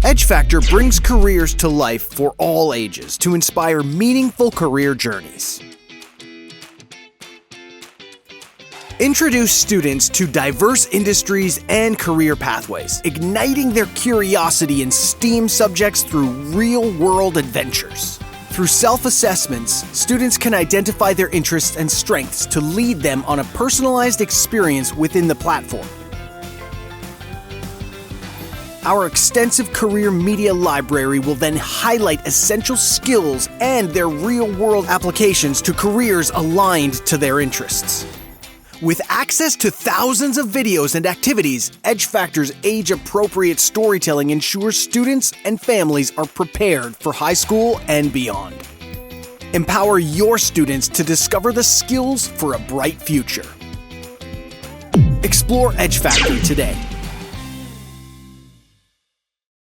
Edge Factor brings careers to life for all ages to inspire meaningful career journeys. Introduce students to diverse industries and career pathways, igniting their curiosity in STEAM subjects through real-world adventures. Through self-assessments, students can identify their interests and strengths to lead them on a personalized experience within the platform. Our extensive career media library will then highlight essential skills and their real-world applications to careers aligned to their interests. With access to thousands of videos and activities, Edge Factor's age-appropriate storytelling ensures students and families are prepared for high school and beyond. Empower your students to discover the skills for a bright future. Explore Edge Factor today.